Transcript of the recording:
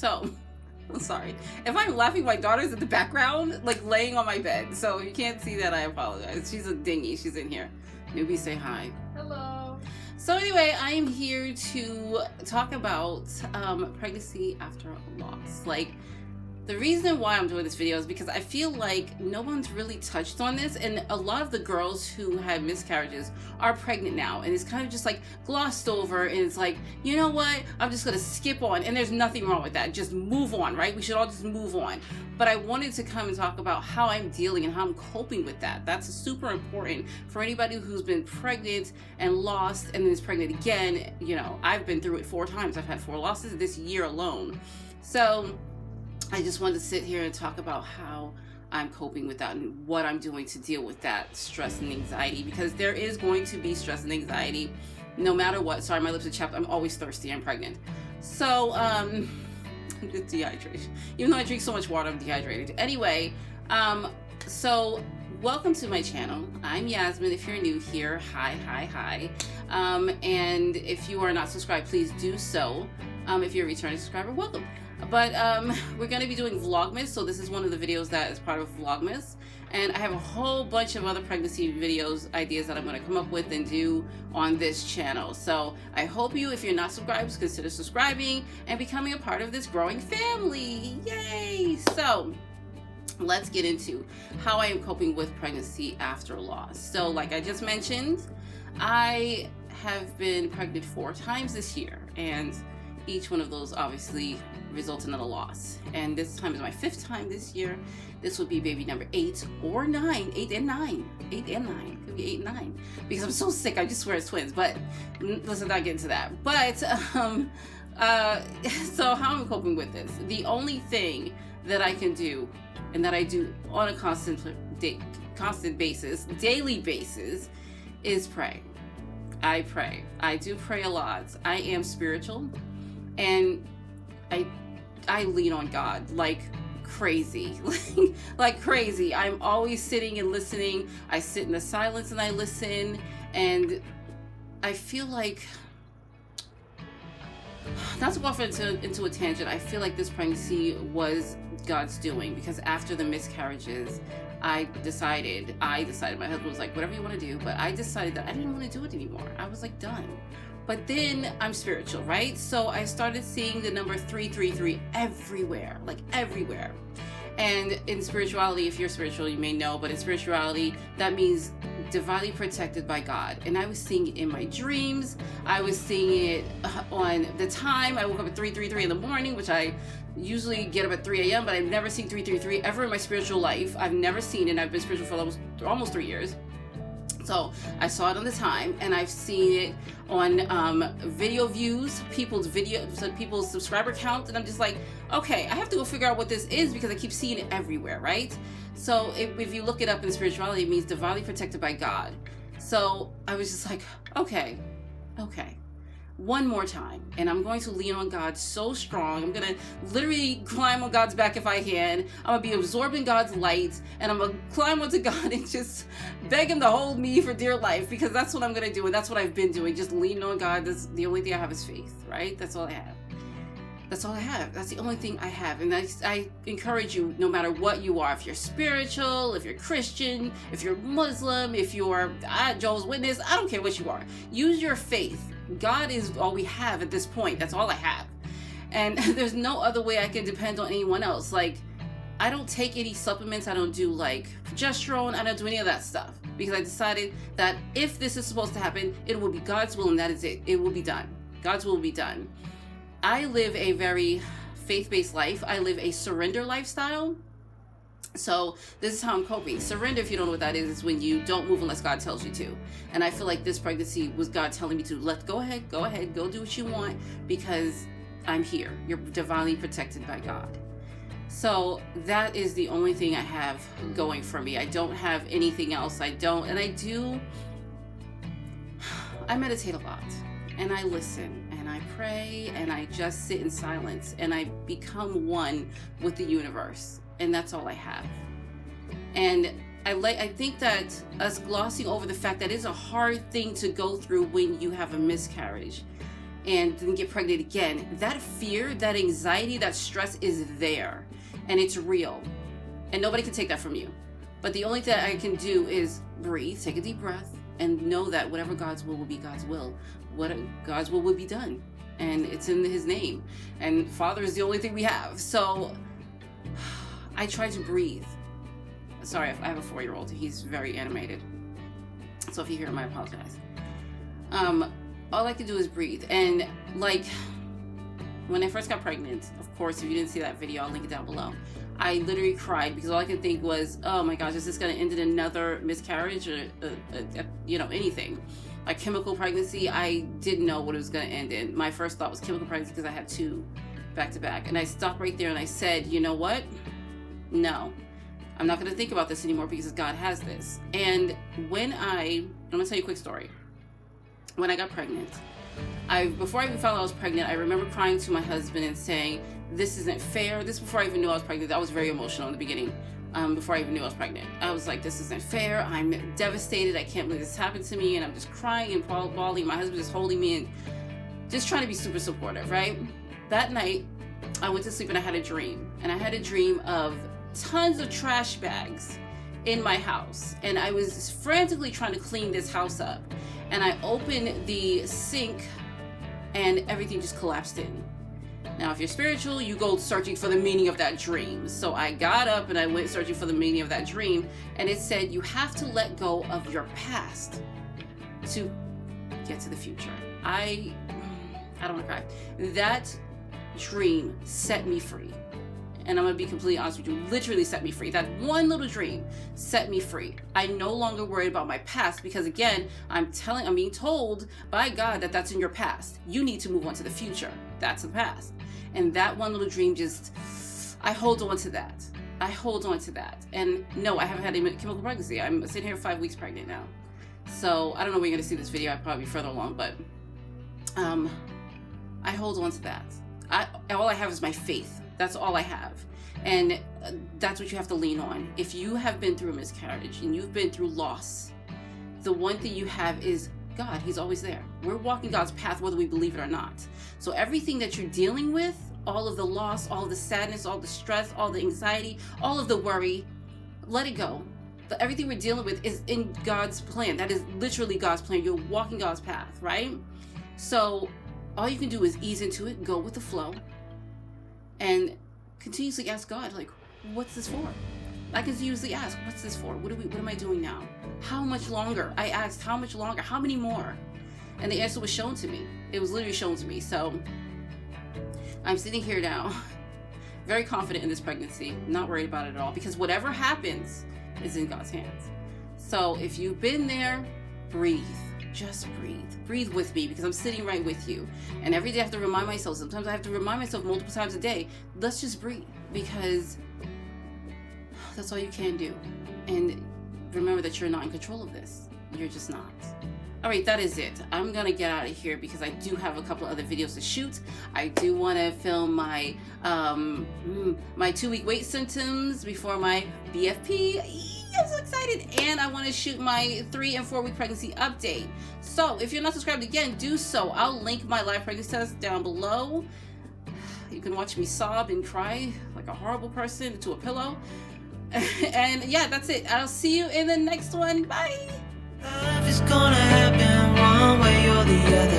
So, I'm sorry. If I'm laughing, my daughter's in the background, like laying on my bed. So if you can't see that, I apologize. She's a dingy. She's in here. Newbie, say hi. Hello. So anyway, I am here to talk about pregnancy after loss. Like, the reason why I'm doing this video is because I feel like no one's really touched on this, and a lot of the girls who had miscarriages are pregnant now, and it's kind of just like glossed over, and it's like, you know what, I'm just gonna skip on, and there's nothing wrong with that. Just move on, right? We should all just move on. But I wanted to come and talk about how I'm dealing and how I'm coping with that. That's super important for anybody who's been pregnant and lost and then is pregnant again. You know, I've been through it 4 times. I've had 4 losses this year alone. So I just wanted to sit here and talk about how I'm coping with that and what I'm doing to deal with that stress and anxiety, because there is going to be stress and anxiety no matter what. Sorry, my lips are chapped. I'm always thirsty. I'm pregnant. So, it's dehydration. Even though I drink so much water, I'm dehydrated. Anyway, so welcome to my channel. I'm Yasmin. If you're new here, hi. And if you are not subscribed, please do so. If you're a returning subscriber, welcome. But we're going to be doing Vlogmas, so this is one of the videos that is part of Vlogmas, and I have a whole bunch of other pregnancy videos ideas that I'm going to come up with and do on this channel. So I hope you, if you're not subscribed, consider subscribing and becoming a part of this growing family. Yay! So let's get into how I am coping with pregnancy after loss. So like I just mentioned, I have been pregnant 4 times this year, and each one of those obviously resulted in a loss. And this time is my 5th time this year. This would be baby number 8 or 9. 8 and 9. 8 and 9. Could be 8 and 9. Because I'm so sick, I just swear it's twins. But let's not get into that. But, so how I'm coping with this. The only thing that I can do, and that I do on a constant basis, daily basis, is pray. I pray. I do pray a lot. I am spiritual. And I lean on God like crazy, like crazy. I'm always sitting and listening. I sit in the silence and I listen, and I feel like, not to go off into a tangent, I feel like this pregnancy was God's doing, because after the miscarriages, I decided, my husband was like, whatever you want to do, but I decided that I didn't want to do it anymore. I was like, done. But then I'm spiritual, right? So I started seeing the number 333 everywhere, like everywhere. And in spirituality, if you're spiritual, you may know, but in spirituality, that means divinely protected by God. And I was seeing it in my dreams. I was seeing it on the time. I woke up at 3:33 in the morning, which I usually get up at 3 a.m., but I've never seen 3:33 ever in my spiritual life. I've never seen it. I've been spiritual for almost 3 years. So I saw it on the time, and I've seen it on video views, people's subscriber count, and I'm just like, okay, I have to go figure out what this is, because I keep seeing it everywhere, right? So if you look it up in spirituality, it means divinely protected by God. So I was just like, okay, one more time, and I'm going to lean on God so strong. I'm going to literally climb on God's back if I can. I'm going to be absorbing God's light, and I'm going to climb onto God and just beg him to hold me for dear life, because that's what I'm going to do, and that's what I've been doing, just leaning on God. That's the only thing I have is faith, right? That's all I have. That's all I have. That's the only thing I have. And I encourage you, no matter what you are, if you're spiritual, if you're Christian, if you're Muslim, if you're Jehovah's Witness, I don't care what you are. Use your faith. God is all we have at this point. That's all I have. And there's no other way I can depend on anyone else. Like, I don't take any supplements. I don't do like progesterone. I don't do any of that stuff, because I decided that if this is supposed to happen, it will be God's will, and that is it. It will be done. God's will be done. I live a very faith-based life. I live a surrender lifestyle. So this is how I'm coping. Surrender, if you don't know what that is when you don't move unless God tells you to. And I feel like this pregnancy was God telling me to go ahead, go do what you want, because I'm here. You're divinely protected by God. So that is the only thing I have going for me. I don't have anything else. I meditate a lot, and I listen, and I pray, and I just sit in silence, and I become one with the universe. And that's all I have. And I think that us glossing over the fact that it's a hard thing to go through when you have a miscarriage. and then get pregnant again, that fear, that anxiety, that stress is there, and it's real, and nobody can take that from you. But the only thing I can do is breathe, take a deep breath, and know that whatever God's will be God's will. What God's will be done, and it's in His name. And Father is the only thing we have. So I try to breathe. Sorry, I have a 4-year-old. He's very animated. So if you hear him, I apologize. All I can do is breathe. And like when I first got pregnant, of course, if you didn't see that video, I'll link it down below. I literally cried because all I could think was, oh my gosh, is this going to end in another miscarriage or, anything? A chemical pregnancy? I didn't know what it was going to end in. My first thought was chemical pregnancy because I had 2 back to back. And I stopped right there and I said, you know what? No, I'm not going to think about this anymore because God has this. And I'm going to tell you a quick story. When I got pregnant, before I even found out I was pregnant, I remember crying to my husband and saying, this isn't fair. This before I even knew I was pregnant. I was very emotional in the beginning. Before I even knew I was pregnant, I was like, this isn't fair. I'm devastated. I can't believe this happened to me. And I'm just crying and bawling. My husband just holding me and just trying to be super supportive, right? That night, I went to sleep and I had a dream. And I had a dream of tons of trash bags in my house. And I was frantically trying to clean this house up. And I opened the sink and everything just collapsed in. Now, if you're spiritual, you go searching for the meaning of that dream. So I got up and I went searching for the meaning of that dream. And it said, you have to let go of your past to get to the future. I don't want to cry. That dream set me free. And I'm going to be completely honest with you, literally set me free. That one little dream set me free. I no longer worry about my past because, again, I'm being told by God that that's in your past. You need to move on to the future. That's the past. And that one little dream I hold on to that. I hold on to that. And no, I haven't had a chemical pregnancy. I'm sitting here 5 weeks pregnant now. So I don't know when you're going to see this video. I'll probably be further along, but I hold on to that. All I have is my faith. That's all I have. And that's what you have to lean on. If you have been through a miscarriage and you've been through loss, the one thing you have is God. He's always there. We're walking God's path whether we believe it or not. So everything that you're dealing with, all of the loss, all of the sadness, all the stress, all the anxiety, all of the worry, let it go. But everything we're dealing with is in God's plan. That is literally God's plan. You're walking God's path, right? So all you can do is ease into it, go with the flow, and continuously ask God, like, what's this for? I continuously ask, what's this for? What am I doing now? How much longer? I asked, how much longer? How many more? And the answer was shown to me. It was literally shown to me. So I'm sitting here now, very confident in this pregnancy, not worried about it at all, because whatever happens is in God's hands. So if you've been there, breathe. Just breathe. Breathe with me because I'm sitting right with you. And every day I have to remind myself, sometimes I have to remind myself multiple times a day, let's just breathe because that's all you can do. And remember that you're not in control of this. You're just not. All right, that is it. I'm going to get out of here because I do have a couple of other videos to shoot. I do want to film my 2-week wait symptoms before my BFP. I'm so excited. And I want to shoot my 3 and 4 week pregnancy update. So if you're not subscribed, again, do so. I'll link my live pregnancy test down below. You can watch me sob and cry like a horrible person into a pillow. And yeah, that's it. I'll see you in the next one. Bye. Life is gonna happen one way or the other.